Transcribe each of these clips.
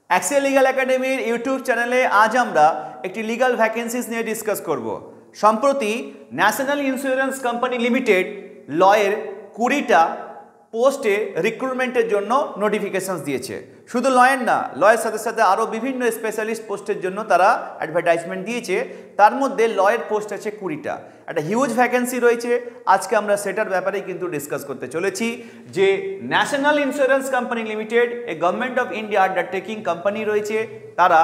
Axial legal একাডেমির YouTube চ্যানেলে আজ আমরা একটি লিগাল ভ্যাকেন্সিস নিয়ে ডিসকাস করব। সম্প্রতি ন্যাশনাল ইন্স্যুরেন্স কোম্পানি লিমিটেড লয়ের 20টা পোস্টে রিক্রুটমেন্টের জন্য নোটিফিকেশনস দিয়েছে। শুধু লয়ের না, লয়ের সাথে সাথে আরও বিভিন্ন স্পেশালিস্ট পোস্টের জন্য তারা অ্যাডভার্টাইজমেন্ট দিয়েছে। তার মধ্যে লয়ের পোস্ট আছে 20টা, একটা হিউজ ভ্যাকেন্সি রয়েছে। আজকে আমরা সেটার ব্যাপারেই কিন্তু ডিসকাস করতে চলেছি যে national insurance company limited a government of India undertaking company রয়েছে, তারা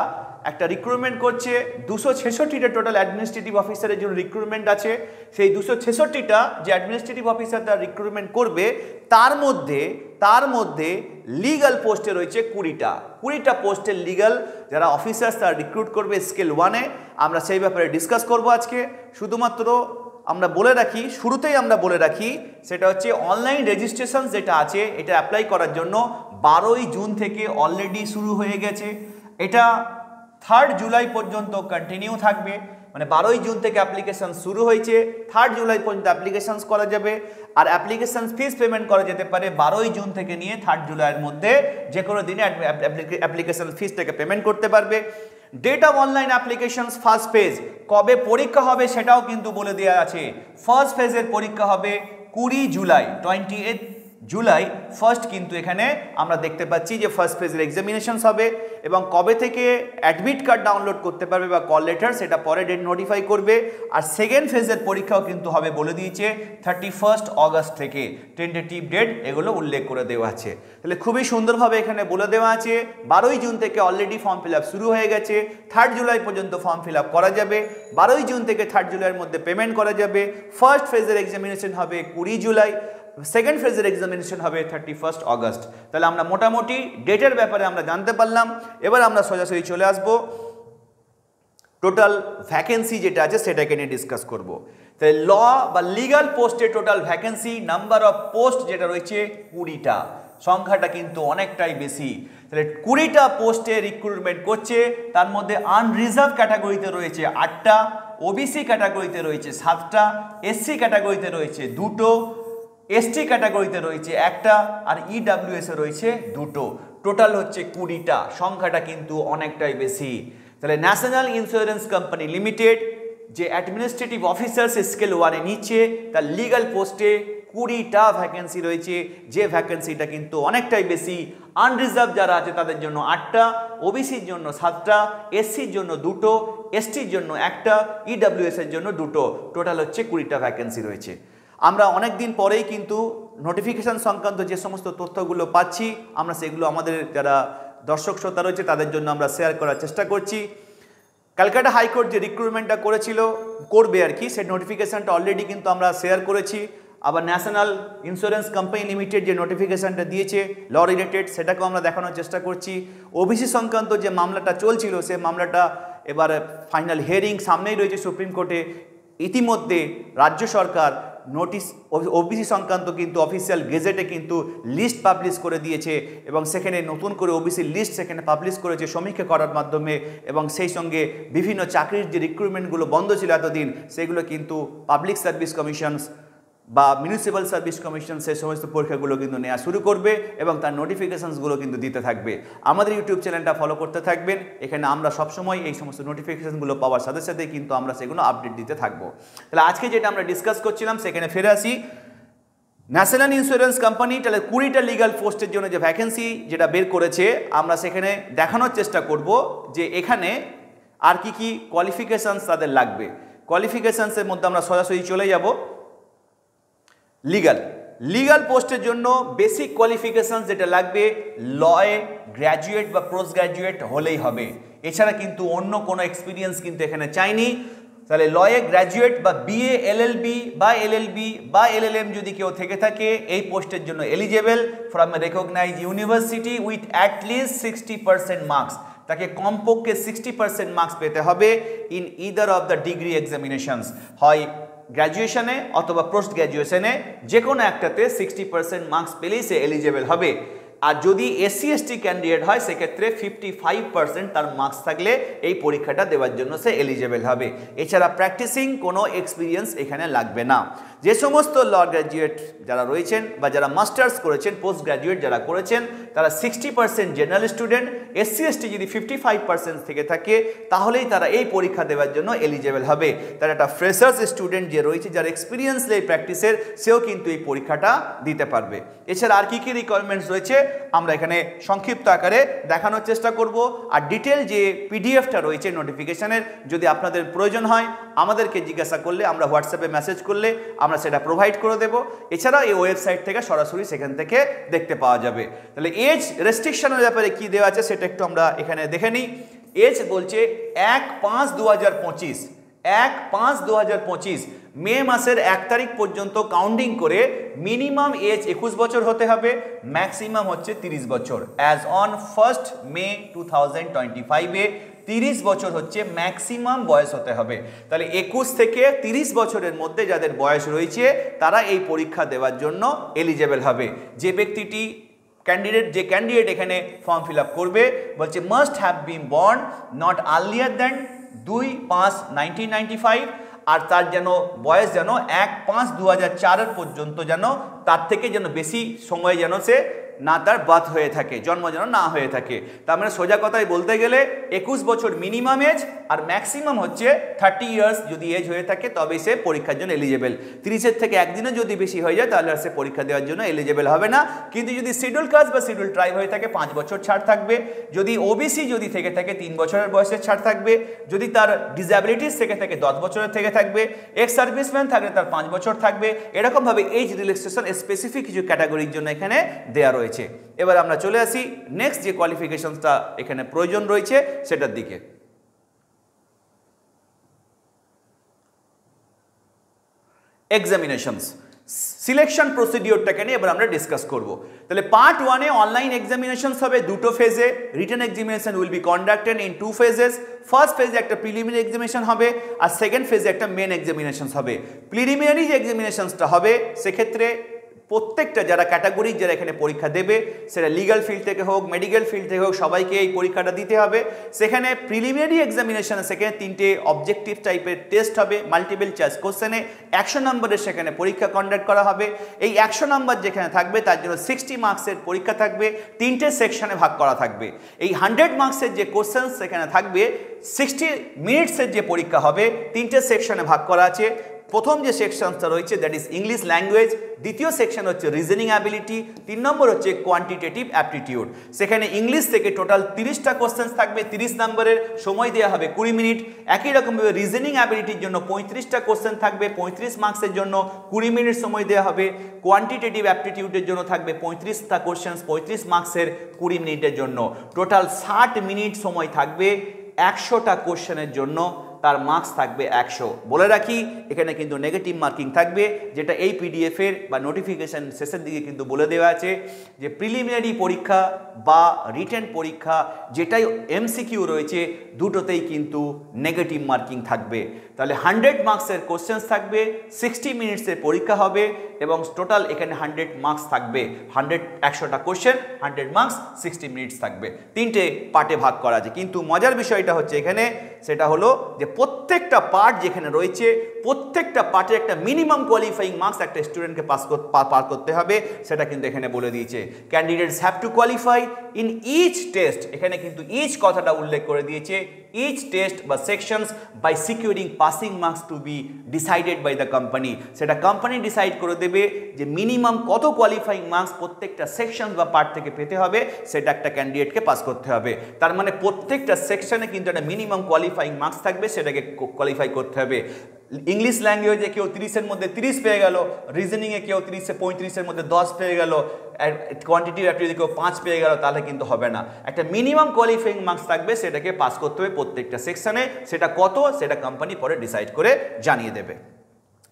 একটা রিক্রুটমেন্ট করছে। 266টা টোটাল অ্যাডমিনিস্ট্রেটিভ অফিসারের জন্য রিক্রুটমেন্ট আছে। সেই 266টা যে অ্যাডমিনিস্ট্রেটিভ অফিসার তারা রিক্রুটমেন্ট করবে, তার মধ্যে লিগাল পোস্টে রয়েছে 20টা পোস্টের লিগাল যারা অফিসার্স তারা রিক্রুট করবে স্কেল 1-এ। আমরা সেই ব্যাপারে ডিসকাস করব আজকে। শুধুমাত্র আমরা বলে রাখি, শুরুতেই আমরা বলে রাখি, সেটা হচ্ছে অনলাইন রেজিস্ট্রেশন যেটা আছে এটা অ্যাপ্লাই করার জন্য 12ই জুন থেকে অলরেডি শুরু হয়ে গেছে। এটা 3 জুলাই পর্যন্ত কন্টিনিউ থাকবে। মানে 12ই জুন থেকে অ্যাপ্লিকেশন শুরু হয়েছে, 3 জুলাই পর্যন্ত অ্যাপ্লিকেশন করা যাবে। আর অ্যাপ্লিকেশন ফিস পেমেন্ট করা যেতে পারে 12ই জুন থেকে নিয়ে 3 জুলাইয়ের মধ্যে, যে কোনো দিনে অ্যাপ্লিকেশন ফিসটাকে পেমেন্ট করতে পারবে। Date of online applications first phase, কবে পরীক্ষা হবে সেটাও কিন্তু বলে দেওয়া আছে। ফার্স্ট ফেজের পরীক্ষা হবে 20 জুলাই, 28 জুলাই ফার্স্ট, কিন্তু এখানে আমরা দেখতে পাচ্ছি যে ফার্স্ট ফেজের এক্সামিনেশনস হবে। এবং কবে থেকে অ্যাডমিট কার্ড ডাউনলোড করতে পারবে বা কল লেটার, সেটা পরে ডেট নোটিফাই করবে। আর সেকেন্ড ফেজের পরীক্ষাও কিন্তু হবে বলে দিয়েছে 31 অগস্ট থেকে, টেন্টেটিভ ডেট এগুলো উল্লেখ করে দেওয়া আছে। তাহলে খুবই সুন্দরভাবে এখানে বলে দেওয়া আছে 12ই জুন থেকে অলরেডি ফর্ম ফিল আপ শুরু হয়ে গেছে, 3 জুলাই পর্যন্ত ফর্ম ফিল আপ করা যাবে। 12ই জুন থেকে 3 জুলাইয়ের মধ্যে পেমেন্ট করা যাবে। ফার্স্ট ফেজের এক্সামিনেশন হবে 20 জুলাই, সেকেন্ড ফেজের এক্সামিনেশন হবে 31 অগস্ট। তাহলে আমরা মোটামুটি ডেটের ব্যাপারে আমরা জানতে পারলাম। এবার আমরা সোজাসুজি চলে আসব টোটাল ভ্যাকেন্সি যেটা আছে সেটাকে নিয়ে ডিসকাস করব। তাহলে ল বা লিগাল পোস্টে total vacancy number of post যেটা রয়েছে 20টা, সংখ্যাটা কিন্তু অনেকটাই বেশি। তাহলে 20টা পোস্টে রিক্রুটমেন্ট করছে। তার মধ্যে আনরিজার্ভ ক্যাটাগরিতে রয়েছে 8টা, ওবিসি ক্যাটাগরিতে রয়েছে 7টা, এসসি ক্যাটাগরিতে রয়েছে 2টো, এসটি ক্যাটাগরিতে রয়েছে 1টা, আর ইডাব্লিউএস এ রয়েছে 2টো। টোটাল হচ্ছে 20টা, সংখ্যাটা কিন্তু অনেকটাই বেশি। তাহলে ন্যাশনাল ইন্স্যুরেন্স কোম্পানি লিমিটেড যে অ্যাডমিনিস্ট্রেটিভ অফিসার্স স্কেল 1-এ নিচ্ছে, তার লিগাল পোস্টে 20টা ভ্যাকেন্সি রয়েছে, যে ভ্যাকেন্সিটা কিন্তু অনেকটাই বেশি। আনরিজার্ভ যারা আছে তাদের জন্য 8টা, ওবিসির জন্য 7টা, এসসির জন্য 2টো, এসটির জন্য 1টা, ইডাব্লিউএস এর জন্য 2টো। টোটাল হচ্ছে 20টা ভ্যাকেন্সি রয়েছে। আমরা অনেক দিন পরেই কিন্তু নোটিফিকেশান সংক্রান্ত যে সমস্ত তথ্যগুলো পাচ্ছি, আমরা সেগুলো আমাদের যারা দর্শক শ্রোতা রয়েছে তাদের জন্য আমরা শেয়ার করার চেষ্টা করছি। ক্যালকাটা হাইকোর্ট যে রিক্রুটমেন্টটা করবে আর কি, সেই নোটিফিকেশানটা অলরেডি কিন্তু আমরা শেয়ার করেছি। আবার ন্যাশনাল ইন্স্যুরেন্স কোম্পানি লিমিটেড যে নোটিফিকেশানটা দিয়েছে ল রিলেটেড, সেটাকেও আমরা দেখানোর চেষ্টা করছি। ওবিসি সংক্রান্ত যে মামলাটা চলছিল, সেই মামলাটা এবার ফাইনাল হিয়ারিং সামনেই রয়েছে সুপ্রিম কোর্টে। ইতিমধ্যে রাজ্য সরকার নোটিশ ওবিসি সংক্রান্ত কিন্তু অফিসিয়াল গেজেটে কিন্তু লিস্ট পাবলিশ করে দিয়েছে, এবং সেখানে নতুন করে ওবিসি লিস্ট সেখানে পাবলিশ করেছে সমীক্ষা করার মাধ্যমে। এবং সেই সঙ্গে বিভিন্ন চাকরির যে রিক্রুটমেন্টগুলো বন্ধ ছিল এতদিন, সেগুলো কিন্তু পাবলিক সার্ভিস কমিশনস বা মিউনিসিপ্যাল সার্ভিস কমিশন সেই সমস্ত পরীক্ষাগুলো কিন্তু নেওয়া শুরু করবে, এবং তার নোটিফিকেশানসগুলো কিন্তু দিতে থাকবে। আমাদের ইউটিউব চ্যানেলটা ফলো করতে থাকবেন। এখানে আমরা সবসময় এই সমস্ত নোটিফিকেশানগুলো পাওয়ার সাথে সাথে কিন্তু আমরা সেগুলো আপডেট দিতে থাকবো। তাহলে আজকে যেটা আমরা ডিসকাস করছিলাম সেখানে ফিরে আসি। ন্যাশনাল ইন্স্যুরেন্স কোম্পানি তাহলে 20টা লিগাল পোস্টের জন্য যে ভ্যাকেন্সি যেটা বের করেছে, আমরা সেখানে দেখানোর চেষ্টা করব যে এখানে আর কি কোয়ালিফিকেশানস তাদের লাগবে। কোয়ালিফিকেশানসের মধ্যে আমরা সরাসরি চলে যাব। লিগাল পোস্টের জন্য বেসিক কোয়ালিফিকেশন যেটা লাগবে, লয়ে গ্র্যাজুয়েট বা পোস্ট গ্র্যাজুয়েট হলেই হবে। এছাড়া কিন্তু অন্য কোনো এক্সপিরিয়েন্স কিন্তু এখানে চাইনি। তাহলে লয়ে গ্র্যাজুয়েট বা বিএ এলএলবি বা এলএলএম যদি কেউ থেকে থাকে, এই পোস্টের জন্য eligible from a recognise university with at least 60% marks. তাকে কমপক্ষে 60% মার্কস পেতে হবে in either of the degree examinations, হয় গ্র্যাজুয়েশনে অথবা পোস্ট গ্র্যাজুয়েশনে, যে কোনো একটাতে 60% মার্কস পেলেই সে এলিজেবল হবে। আর যদি এসসি এসটি ক্যান্ডিডেট হয় সেক্ষেত্রে 55% তার মার্কস থাকলে এই পরীক্ষাটা দেওয়ার জন্য সে এলিজেবল হবে। এছাড়া প্র্যাকটিসিং কোনো এক্সপিরিয়েন্স এখানে লাগবে না। যে সমস্ত ল গ্র্যাজুয়েট যারা রয়েছেন বা যারা মাস্টার্স করেছেন, পোস্ট গ্র্যাজুয়েট যারা করেছেন, তারা 60% জেনারেল স্টুডেন্ট, SC ST যদি 55% থেকে থাকে তাহলেই তারা এই পরীক্ষা দেওয়ার জন্য এলিজেবল হবে। তারা একটা ফ্রেশার্স স্টুডেন্ট যে রয়েছে, যার এক্সপিরিয়েন্স নেই প্র্যাকটিসের, সেও কিন্তু এই পরীক্ষাটা দিতে পারবে। এছাড়া আর কী কী রিকোয়ারমেন্টস রয়েছে আমরা এখানে সংক্ষিপ্ত আকারে দেখানোর চেষ্টা করব। আর ডিটেল যে পিডিএফটা রয়েছে নোটিফিকেশানের, যদি আপনাদের প্রয়োজন হয় আমাদেরকে জিজ্ঞাসা করলে, আমরা হোয়াটসঅ্যাপে মেসেজ করলে আমরা সেটা প্রোভাইড করে দেব। এছাড়াও এই ওয়েবসাইট থেকে সরাসরি সেখান থেকে দেখতে পাওয়া যাবে। তাহলে এজ রেস্ট্রিকশনের ব্যাপারে কী দেওয়া আছে সেটা একটু আমরা এখানে দেখে নিই। এজ বলছে 1/5/2025, 1/5/2025 মে মাসের 1 তারিখ পর্যন্ত কাউন্টিং করে মিনিমাম এজ 21 বছর হতে হবে, ম্যাক্সিমাম হচ্ছে 30 বছর। অ্যাজ অন 1 মে 2025 30 বছর হচ্ছে ম্যাক্সিমাম বয়স হতে হবে। তাহলে 21 থেকে 30 বছরের মধ্যে যাদের বয়স রয়েছে তারা এই পরীক্ষা দেওয়ার জন্য এলিজেবল হবে। যে ব্যক্তিটি ক্যান্ডিডেট এখানে ফর্ম ফিল আপ করবে বলছে must have been born not earlier than 2/5/1995, আর তার যেন বয়স যেন 1/5/2004 পর্যন্ত যেন তার থেকে যেন বেশি সময় যেন সে না তার বার্থ হয়ে থাকে, জন্ম যেন না হয়ে থাকে। তার মানে সোজা কথায় বলতে গেলে 21 বছর মিনিমাম এজ, আর ম্যাক্সিমাম হচ্ছে 30 ইয়ার্স যদি এজ হয়ে থাকে তবেই সে পরীক্ষার জন্য এলিজেবল। 30-এর থেকে একদিনও যদি বেশি হয়ে যায় তাহলে আর সে পরীক্ষা দেওয়ার জন্য এলিজেবল হবে না। কিন্তু যদি শিডিউল কাস্ট বা শিডিউল ট্রাইব হয়ে থাকে 5 বছর ছাড় থাকবে, যদি ওবিসি যদি থেকে থাকে 3 বছরের বয়সের ছাড় থাকবে, যদি তার ডিসএবিলিটিস থেকে থাকে 10 বছরের থেকে থাকবে, এক্স সার্ভিসম্যান থাকলে তার 5 বছর থাকবে। এরকমভাবে এজ রিল্যাক্সেশন স্পেসিফিক কিছু ক্যাটাগরির জন্য এখানে দেওয়া রয়েছে। এবার আমরা চলে আসি নেক্সট যে কোয়ালিফিকেশনসটা এখানে প্রয়োজন রয়েছে সেটার দিকে। এক্সামিনেশনস সিলেকশন প্রসিডিওরটাকে নিয়ে এবার আমরা ডিসকাস করব। তাহলে পার্ট 1-এ অনলাইন এক্সামিনেশনস হবে দুটো ফেজে। Written examination will be conducted in 2 phases। First ফেজে একটা প্রিলিমিনারি এক্সামিনেশন হবে আর সেকেন্ড ফেজে একটা মেন এক্সামিনেশনস হবে। প্রিলিমিনারি যে এক্সামিনেশনসটা হবে সেক্ষেত্রে প্রত্যেকটা যারা ক্যাটাগরি যারা এখানে পরীক্ষা দেবে, সেটা লিগাল ফিল্ড থেকে হোক, মেডিকেল ফিল্ড থেকে হোক, সবাইকে এই পরীক্ষাটা দিতে হবে। সেখানে প্রিলিমিনারি এক্সামিনেশনে সেখানে 3টে অবজেক্টিভ টাইপের টেস্ট হবে, মাল্টিপল চয়েস কোশ্চেনে 100 নম্বরের সেখানে পরীক্ষা কন্ডাক্ট করা হবে। এই 100 নম্বর যেখানে থাকবে তার জন্য 60 মার্কসের পরীক্ষা থাকবে, 3টে সেকশনে ভাগ করা থাকবে। এই 100 মার্কসের যে কোশ্চেন সেখানে থাকবে, 60 মিনিটসের যে পরীক্ষা হবে 3টে সেকশনে ভাগ করা আছে। প্রথম যে সেকশনটা রয়েছে দ্যাট ইজ ইংলিশ ল্যাঙ্গুয়েজ, দ্বিতীয় সেকশন হচ্ছে রিজনিং অ্যাবিলিটি, 3 নম্বর হচ্ছে কোয়ান্টিটেটিভ অ্যাপটিটিউড। সেখানে ইংলিশ থেকে টোটাল 30টা কোশ্চেন থাকবে, 30 নম্বরের, সময় দেওয়া হবে 20 মিনিট। একই রকমভাবে রিজনিং অ্যাবিলিটির জন্য 35টা কোশ্চেন থাকবে, 35 মার্কসের জন্য 20 মিনিট সময় দেওয়া হবে। কোয়ান্টিটেটিভ অ্যাপটিটিউডের জন্য থাকবে 35টা কোশ্চেন, 35 মার্কসের 20 মিনিটের জন্য। টোটাল 60 মিনিট সময় থাকবে 100টা কোশ্চেনের জন্য, তার মার্কস থাকবে 100। বলে রাখি এখানে কিন্তু নেগেটিভ মার্কিং থাকবে, যেটা এই পিডিএফের বা নোটিফিকেশান শেষের দিকে কিন্তু বলে দেওয়া আছে যে প্রিলিমিনারি পরীক্ষা বা রিটেন পরীক্ষা যেটাই এমসিকিউ রয়েছে দুটোতেই কিন্তু নেগেটিভ মার্কিং থাকবে। তাহলে 100 মার্কসের কোশ্চেন্স থাকবে, 60 মিনিটসের পরীক্ষা হবে এবং টোটাল এখানে 100 মার্কস থাকবে। 100টা কোশ্চেন, 100 মার্কস, 60 মিনিটস থাকবে। 3টে পার্টে ভাগ করা আছে। কিন্তু মজার বিষয়টা হচ্ছে এখানে সেটা হলো যে প্রত্যেকটা পার্ট যেখানে রয়েছে প্রত্যেকটা পার্টের একটা মিনিমাম কোয়ালিফাইং মার্কস একটা স্টুডেন্টকে পার করতে হবে, সেটা কিন্তু এখানে বলে দিয়েছে। Candidates have to qualify in each test, এখানে কিন্তু ইচ কথাটা উল্লেখ করে দিয়েছে। ইচ টেস্ট বা sections by securing passing marks to be decided by the company, সেটা কোম্পানি ডিসাইড করে দেবে যে মিনিমাম কত কোয়ালিফাইং মার্কস প্রত্যেকটা সেকশন বা পার্ট থেকে পেতে হবে, সেটা একটা ক্যান্ডিডেটকে পাস করতে হবে। তার মানে প্রত্যেকটা সেকশনে কিন্তু একটা মিনিমাম কোয়ালিফাইং মার্কস থাকবে, সেটাকে কোয়ালিফাই করতে হবে। ইংলিশ ল্যাঙ্গুয়েজে কেউ 30-এর মধ্যে 30 পেয়ে গেল, রিজনিংয়ে কেউ 35-এর মধ্যে 10 পেয়ে গেল, কোয়ান্টিটিভ অ্যাপটিটিউডে কেউ 5 পেয়ে গেল, তাহলে কিন্তু হবে না। একটা মিনিমাম কোয়ালিফাইং মার্কস থাকবে, সেটাকে পাস করতে হবে প্রত্যেকটা সেকশনে। সেটা কত সেটা কোম্পানি পরে ডিসাইড করে জানিয়ে দেবে।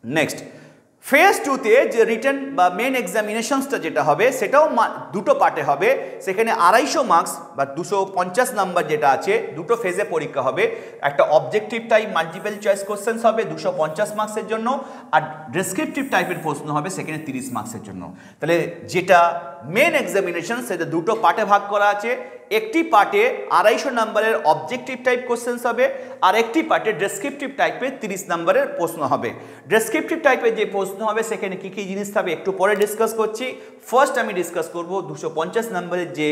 নেক্সট ফেজ 2-তে যে রিটেন বা মেন এক্সামিনেশনসটা যেটা হবে সেটাও দুটো পার্টে হবে। সেখানে 250 মার্কস বা 250 নাম্বার যেটা আছে, দুটো ফেজে পরীক্ষা হবে। একটা objective type multiple choice questions হবে 250 মার্কসের জন্য, আর ডেসক্রিপটিভ টাইপের প্রশ্ন হবে সেখানে 30 মার্কসের জন্য। তাহলে যেটা মেন এক্সামিনেশন সেটা দুটো পার্টে ভাগ করা আছে। একটি পার্টে 250 নম্বরের অবজেক্টিভ টাইপ কোশ্চেন্স হবে, আর একটি পার্টে ডেসক্রিপটিভ টাইপের 30 নম্বরের প্রশ্ন হবে। ডেসক্রিপটিভ টাইপের যে প্রশ্ন হবে সেখানে কী কী জিনিস থাকবে একটু পরে ডিসকাস করছি। ফার্স্ট আমি ডিসকাস করব 250 নম্বরের যে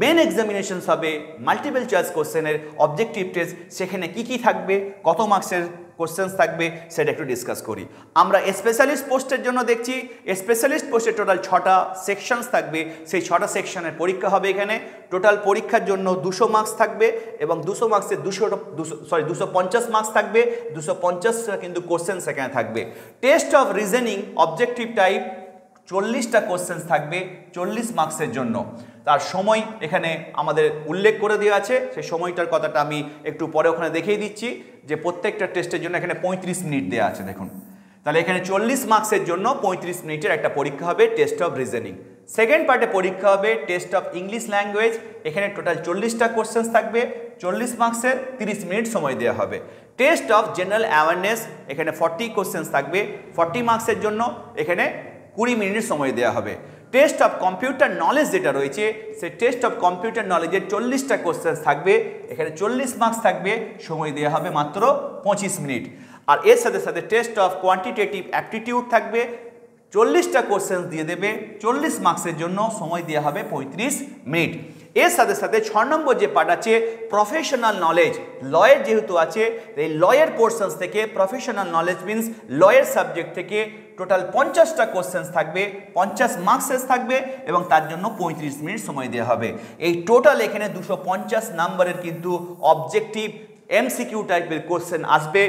মেন এক্সামিনেশনস হবে মাল্টিপল চয়েস কোশ্চেনের অবজেক্টিভ টেস্ট, সেখানে কি কি থাকবে, কত মার্কসের কোশ্চেন্স থাকবে সেটা একটু ডিসকাস করি। আমরা স্পেশালিস্ট পোস্টের জন্য দেখছি, স্পেশালিস্ট পোস্টে টোটাল 6টা সেকশনস থাকবে, সেই 6টা সেকশনের পরীক্ষা হবে এখানে। টোটাল পরীক্ষার জন্য 200 মার্কস থাকবে এবং 200 মার্কসের 250 মার্কস থাকবে, 250টা কিন্তু কোশ্চেন্স এখানে থাকবে। Test of reasoning objective type 40টা কোশ্চেন্স থাকবে 40 মার্কসের জন্য। তার সময় এখানে আমাদের উল্লেখ করে দেওয়া আছে, সেই সময়টার কথাটা আমি একটু পরে ওখানে দেখিয়ে দিচ্ছি যে প্রত্যেকটা টেস্টের জন্য এখানে 35 মিনিট দেওয়া আছে। দেখুন তাহলে এখানে 40 মার্কসের জন্য 35 মিনিটের একটা পরীক্ষা হবে টেস্ট অফ রিজনিং। সেকেন্ড পার্টে পরীক্ষা হবে টেস্ট অফ ইংলিশ ল্যাঙ্গুয়েজ, এখানে টোটাল 40টা কোশ্চেন্স থাকবে 40 মার্কসের, 30 মিনিট সময় দেওয়া হবে। টেস্ট অফ জেনারেল অ্যাওয়ারনেস, এখানে 40 কোশ্চেন্স থাকবে 40 মার্কসের জন্য, এখানে 20 মিনিট সময় দেওয়া হবে। টেস্ট অফ কম্পিউটার নলেজ যেটা রয়েছে সেই টেস্ট অফ কম্পিউটার নলেজের 40টা কোশ্চেন্স থাকবে, এখানে 40 মার্কস থাকবে, সময় দেওয়া হবে মাত্র 25 মিনিট। আর এর সাথে সাথে টেস্ট অফ কোয়ান্টিটেটিভ অ্যাপটিটিউড থাকবে, 40টা কোশ্চেন্স দিয়ে দেবে 40 মার্কসের জন্য, সময় দেওয়া হবে 35 মিনিট। এর সাথে সাথে 6 নম্বর যে পার্ট আছে প্রফেশনাল নলেজ, লয়ের যেহেতু আছে এই লয়ের পোর্শনস থেকে প্রফেশনাল নলেজ মিনস লয়ের সাবজেক্ট থেকে টোটাল 50টা কোশ্চেন্স থাকবে, 50 মার্কসেস থাকবে এবং তার জন্য 35 মিনিট সময় দেওয়া হবে। এই টোটাল এখানে 250 নম্বরের কিন্তু অবজেক্টিভ এমসিকিউ টাইপের কোশ্চেন আসবে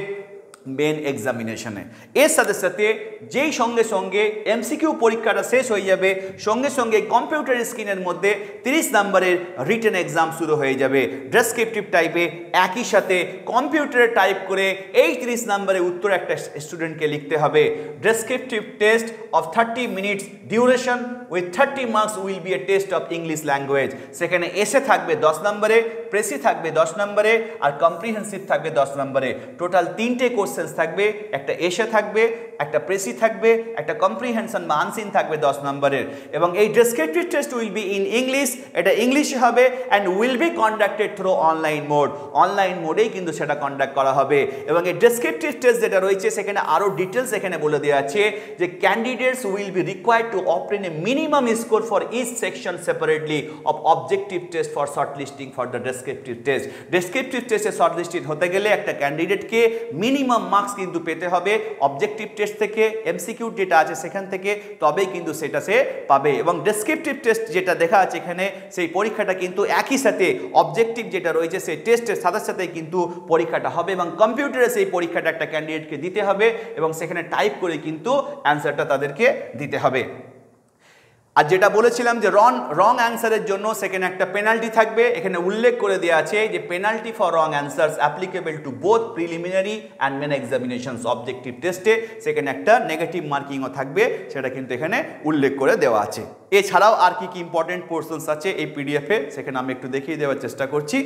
মেন এক্সামিনেশনে। এর সাথে সাথে যেই সঙ্গে সঙ্গে এমসিকিউ পরীক্ষাটা শেষ হয়ে যাবে, সঙ্গে সঙ্গে কম্পিউটার স্ক্রিনের মধ্যে 30 নম্বরের রিটেন এক্সাম শুরু হয়ে যাবে ডেসক্রিপটিভ টাইপে। একই সাথে কম্পিউটারে টাইপ করে এই 30 নম্বরের উত্তর একটা স্টুডেন্টকে লিখতে হবে। Descriptive test of 30 minutes duration with 30 marks will B A test of English language. সেখানে এসে থাকবে 10 নম্বরে, প্রেসি থাকবে 10 নম্বরে আর কম্প্রিহেন্সিভ থাকবে 10 নম্বরে। টোটাল 3টে কোশ্চেন্স থাকবে, একটা এসে থাকবে, একটা প্রেসি থাকবে, একটা কম্প্রিহেনশন বা আনসিন থাকবে 10 নম্বরের। এবং এই descriptive test will be in English, এটা ইংলিশে হবে and will be conducted through online mode. Online মোডেই কিন্তু সেটা কন্ডাক্ট করা হবে। এবং এই ডেসক্রিপটিভ টেস্ট যেটা রয়েছে সেখানে আরও ডিটেলস এখানে বলে দেওয়া আছে যে candidates will be required to obtain a minimum score for each section separately of objective test for short listing for the descriptive test. Descriptive টেস্টে শর্ট লিস্টেড হতে গেলে একটা ক্যান্ডিডেটকে মিনিমাম মার্কস কিন্তু পেতে হবে অবজেক্টিভ টেস্ট থেকে, এমসিকিউ যেটা আছে সেখান থেকে, তবেই কিন্তু সেটা সে পাবে। এবং ডেসক্রিপটিভ টেস্ট যেটা দেখা আছে এখানে সেই পরীক্ষাটা কিন্তু একই সাথে অবজেক্টিভ যেটা রয়েছে সেই টেস্টের সাথে সাথে কিন্তু পরীক্ষাটা হবে এবং কম্পিউটারে সেই পরীক্ষাটা একটা ক্যান্ডিডেটকে দিতে হবে এবং সেখানে টাইপ করে কিন্তু অ্যান্সারটা তাদেরকে দিতে হবে। আর যেটা বলেছিলাম যে রং অ্যান্সারের জন্য সেখানে একটা পেনাল্টি থাকবে, এখানে উল্লেখ করে দেওয়া আছে যে penalty for wrong answers applicable to both preliminary and main examinations objective টেস্টে সেখানে একটা নেগেটিভ মার্কিংও থাকবে, সেটা কিন্তু এখানে উল্লেখ করে দেওয়া আছে। এছাড়াও আর কি কি ইম্পর্টেন্ট পোর্শনস আছে এই পিডিএফে সেখানে আমি একটু দেখিয়ে দেওয়ার চেষ্টা করছি।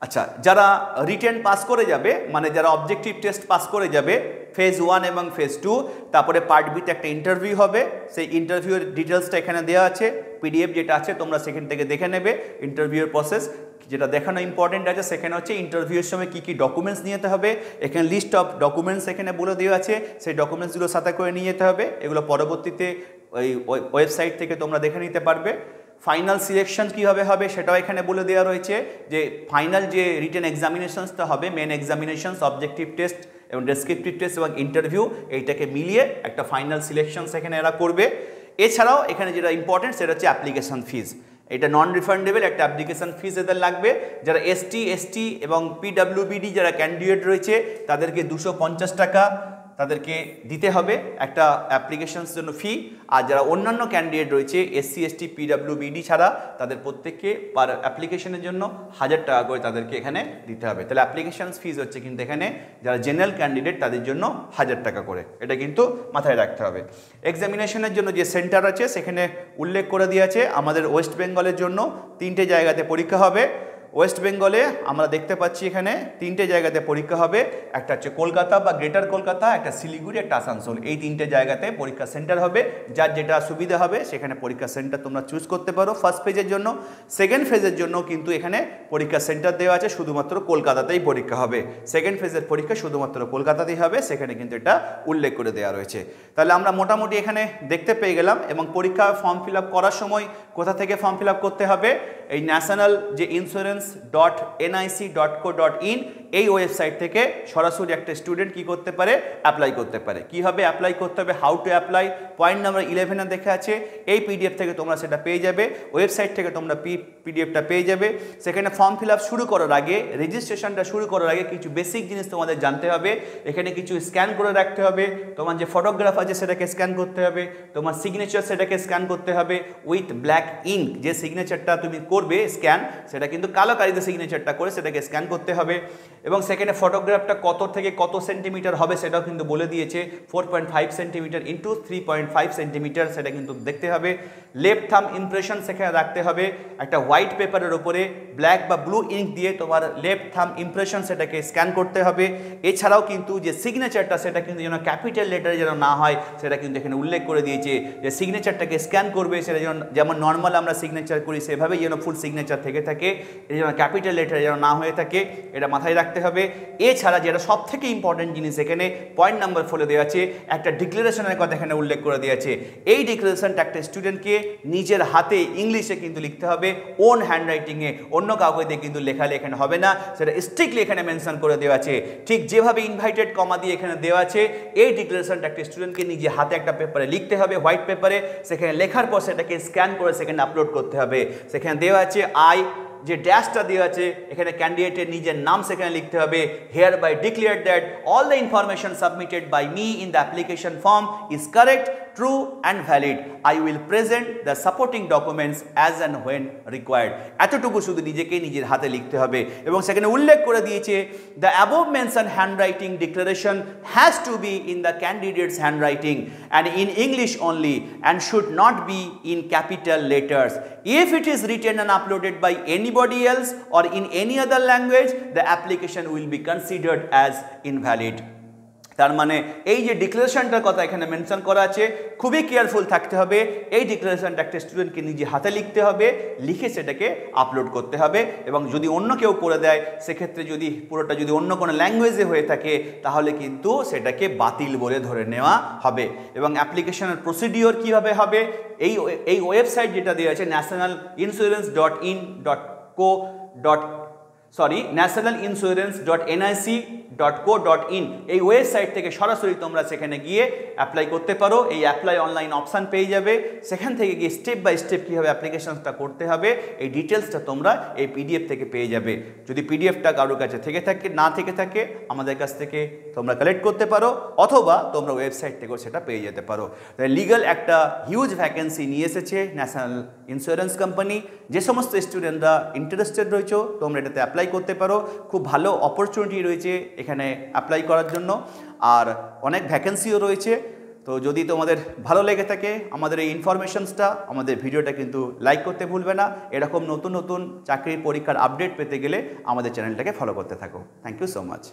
আচ্ছা, যারা রিটেন পাস করে যাবে মানে যারা অবজেক্টিভ টেস্ট পাস করে যাবে ফেজ 1 এবং ফেজ 2, তারপরে পার্ট বিতে একটা ইন্টারভিউ হবে, সেই ইন্টারভিউয়ের ডিটেলসটা এখানে দেওয়া আছে, পিডিএফ যেটা আছে তোমরা সেখান থেকে দেখে নেবে। ইন্টারভিউয়ের প্রসেস যেটা দেখানো ইম্পর্টেন্ট আছে সেখানে হচ্ছে ইন্টারভিউয়ের সময় কী কী ডকুমেন্টস নিয়ে যেতে হবে, এখানে লিস্ট অফ ডকুমেন্টস এখানে বলে দেওয়া আছে, সেই ডকুমেন্টসগুলো সাথে করে নিয়ে যেতে হবে। এগুলো পরবর্তীতে ওই ওয়েবসাইট থেকে তোমরা দেখে নিতে পারবে। ফাইনাল সিলেকশন কীভাবে হবে সেটাও এখানে বলে দেওয়া রয়েছে যে ফাইনাল যে রিটেন এক্সামিনেশনসটা হবে মেন এক্সামিনেশনস অবজেক্টিভ টেস্ট এবং ডেসক্রিপটিভ টেস্ট এবং ইন্টারভিউ এইটাকে মিলিয়ে একটা ফাইনাল সিলেকশন সেখানে এরা করবে। এছাড়াও এখানে যেটা ইম্পর্টেন্ট সেটা হচ্ছে অ্যাপ্লিকেশন ফিজ, এটা নন রিফান্ডেবল একটা অ্যাপ্লিকেশন ফিজ এদের লাগবে। যারা এসটি এবং পিডব্লিউবিডি যারা ক্যান্ডিডেট রয়েছে তাদেরকে 250 টাকা তাদেরকে দিতে হবে একটা অ্যাপ্লিকেশনস জন্য ফি। আর যারা অন্যান্য ক্যান্ডিডেট রয়েছে SC/ST PWBD ছাড়া তাদের প্রত্যেককে পার অ্যাপ্লিকেশনের জন্য 1000 টাকা করে তাদেরকে এখানে দিতে হবে। তাহলে অ্যাপ্লিকেশনস ফিজ হচ্ছে কিন্তু এখানে যারা জেনারেল ক্যান্ডিডেট তাদের জন্য 1000 টাকা করে, এটা কিন্তু মাথায় রাখতে হবে। এক্সামিনেশনের জন্য যে সেন্টার আছে সেখানে উল্লেখ করে দেওয়া আছে আমাদের ওয়েস্ট বেঙ্গলের জন্য 3টে জায়গাতে পরীক্ষা হবে। ওয়েস্ট বেঙ্গলে আমরা দেখতে পাচ্ছি এখানে 3টে জায়গাতে পরীক্ষা হবে, একটা হচ্ছে কলকাতা বা গ্রেটার কলকাতা, একটা শিলিগুড়ি, একটা আসানসোল। এই 3টে জায়গাতে পরীক্ষা সেন্টার হবে। যার যেটা সুবিধা হবে সেখানে পরীক্ষা সেন্টার তোমরা চুজ করতে পারো ফার্স্ট ফেজের জন্য। সেকেন্ড ফেজের জন্য কিন্তু এখানে পরীক্ষা সেন্টার দেওয়া আছে, শুধুমাত্র কলকাতাতেই পরীক্ষা হবে। সেকেন্ড ফেজের পরীক্ষা শুধুমাত্র কলকাতাতেই হবে, সেখানে কিন্তু এটা উল্লেখ করে দেওয়া রয়েছে। তাহলে আমরা মোটামুটি এখানে দেখতে পেয়ে গেলাম। এবং পরীক্ষা ফর্ম ফিল আপ করার সময় কোথা থেকে ফর্ম ফিল আপ করতে হবে, এই ন্যাশনাল যে insurance.nic.co.in এই ওয়েবসাইট থেকে সরাসরি একটা স্টুডেন্ট কি করতে পারে, অ্যাপ্লাই করতে পারে। কীভাবে অ্যাপ্লাই করতে হবে, how to apply, point number 11 দেখে আছে। এই পিডিএফ থেকে তোমরা সেটা পেয়ে যাবে, ওয়েবসাইট থেকে তোমরা পিডিএফটা পেয়ে যাবে। সেখানে ফর্ম ফিল আপ শুরু করার আগে, রেজিস্ট্রেশনটা শুরু করার আগে কিছু বেসিক জিনিস তোমাদের জানতে হবে। এখানে কিছু স্ক্যান করে রাখতে হবে, তোমার যে ফটোগ্রাফ আছে সেটাকে স্ক্যান করতে হবে, তোমার সিগনেচার সেটাকে স্ক্যান করতে হবে উইথ ব্ল্যাক ইঙ্ক। যে সিগনেচারটা তুমি করবে স্ক্যান, সেটা কিন্তু কালো কালিতে সিগনেচারটা করে সেটাকে স্ক্যান করতে হবে। এবং সেখানে ফটোগ্রাফটা কত থেকে কত সেন্টিমিটার হবে সেটাও কিন্তু বলে দিয়েছে, 4.5 সেন্টিমিটার ইন্টু 3.5 সেন্টিমিটার, সেটা কিন্তু দেখতে হবে। লেফট থাম্ব ইমপ্রেশন সেখানে রাখতে হবে, একটা হোয়াইট পেপারের ওপরে ব্ল্যাক বা ব্লু ইঙ্ক দিয়ে তোমার লেফট থাম্ব ইমপ্রেশন সেটাকে স্ক্যান করতে হবে। এছাড়াও কিন্তু যে সিগনেচারটা সেটা কিন্তু যেন ক্যাপিটাল লেটারে যেন না হয় সেটা কিন্তু এখানে উল্লেখ করে দিয়েছে, যে সিগনেচারটাকে স্ক্যান করবে সেটা যেমন নর্মাল আমরা সিগনেচার করি সেভাবেই যেন ফুল সিগনেচার থেকে থাকে, এটা যেন ক্যাপিটাল লেটারে যেন না হয়ে থাকে, এটা মাথায় রাখতে হবে। এছাড়া যেটা সব থেকে ইম্পর্টেন্ট জিনিস এখানে পয়েন্ট নাম্বার 4 দেওয়া আছে, একটা ডিক্লারেশনের কথা এখানে উল্লেখ করে দেওয়া আছে। এই ডিক্লারেশনটা একটা স্টুডেন্টকে নিজের হাতে ইংলিশে কিন্তু লিখতে হবে, ওন হ্যান্ডরাইটিংয়ে, অন্য কাউকে দিয়ে কিন্তু লেখালে এখানে হবে না, সেটা স্ট্রিক্টলি এখানে মেনশন করে দেওয়া আছে। ঠিক যেভাবে ইনভাইটেড কমা দিয়ে এখানে দেওয়া আছে, এই ডিক্লারেশনটা একটা স্টুডেন্টকে নিজে হাতে একটা পেপারে লিখতে হবে, হোয়াইট পেপারে। সেখানে লেখার পর সেটাকে স্ক্যান করে সেখানে আপলোড করতে হবে। সেখানে দেওয়া আছে যে ড্যাশটা দেওয়া আছে এখানে ক্যান্ডিডেটের নিজের নাম সেখানে লিখতে হবে। Hereby declare that all the information submitted by me in the application form is correct, true and valid. I will present the supporting documents as and when required. এতটুকু শুধু নিজেকে নিজের হাতে লিখতে হবে। এবং সেখানে উল্লেখ করে দিয়েছে, the above mention handwriting declaration has to be in the candidates handwriting and in English only and should not be in capital letters. If it is written and uploaded by anybody else or in any other language, the application will be considered as invalid. তার মানে এই যে ডিক্লারেশনটার কথা এখানে mention করা আছে, খুবই careful থাকতে হবে। এই ডিক্লারেশনটা একটা স্টুডেন্টকে নিজে হাতে লিখতে হবে, লিখে সেটাকে আপলোড করতে হবে। এবং যদি অন্য কেউ করে দেয়, সেক্ষেত্রে যদি পুরোটা যদি অন্য কোনো ল্যাঙ্গুয়েজে হয়ে থাকে, তাহলে কিন্তু সেটাকে বাতিল বলে ধরে নেওয়া হবে। এবং অ্যাপ্লিকেশনের প্রসিডিওর কীভাবে হবে, এই ওয়েবসাইট যেটা দেওয়া আছে nationalinsurance.nic.co.in, এই ওয়েবসাইট থেকে সরাসরি তোমরা সেখানে গিয়ে অ্যাপ্লাই করতে পারো। এই অ্যাপ্লাই অনলাইন অপশান পেয়ে যাবে, সেখান থেকে গিয়ে স্টেপ বাই স্টেপ কীভাবে অ্যাপ্লিকেশনটা করতে হবে এই ডিটেলসটা তোমরা এই পিডিএফ থেকে পেয়ে যাবে। যদি পিডিএফটা কারোর কাছে না থেকে থাকে আমাদের কাছ থেকে তোমরা কালেক্ট করতে পারো, অথবা তোমরা ওয়েবসাইট থেকেও সেটা পেয়ে যেতে পারো। লিগ্যাল একটা হিউজ ভ্যাকেন্সি নিয়ে এসেছে ন্যাশনাল ইন্স্যুরেন্স কোম্পানি। যে সমস্ত স্টুডেন্টরা ইন্টারেস্টেড রয়েছে তোমরা এটাতে অ্যাপ্লাই করতে পারো। খুব ভালো অপরচুনিটি রয়েছে এখানে অ্যাপ্লাই করার জন্য, আর অনেক ভ্যাকেন্সিও রয়েছে। তো যদি তোমাদের ভালো লেগে থাকে আমাদের এই ইনফরমেশনসটা, আমাদের ভিডিওটা কিন্তু লাইক করতে ভুলবে না। এরকম নতুন নতুন চাকরির পরীক্ষার আপডেট পেতে গেলে আমাদের চ্যানেলটাকে ফলো করতে থাকো। Thank you so much.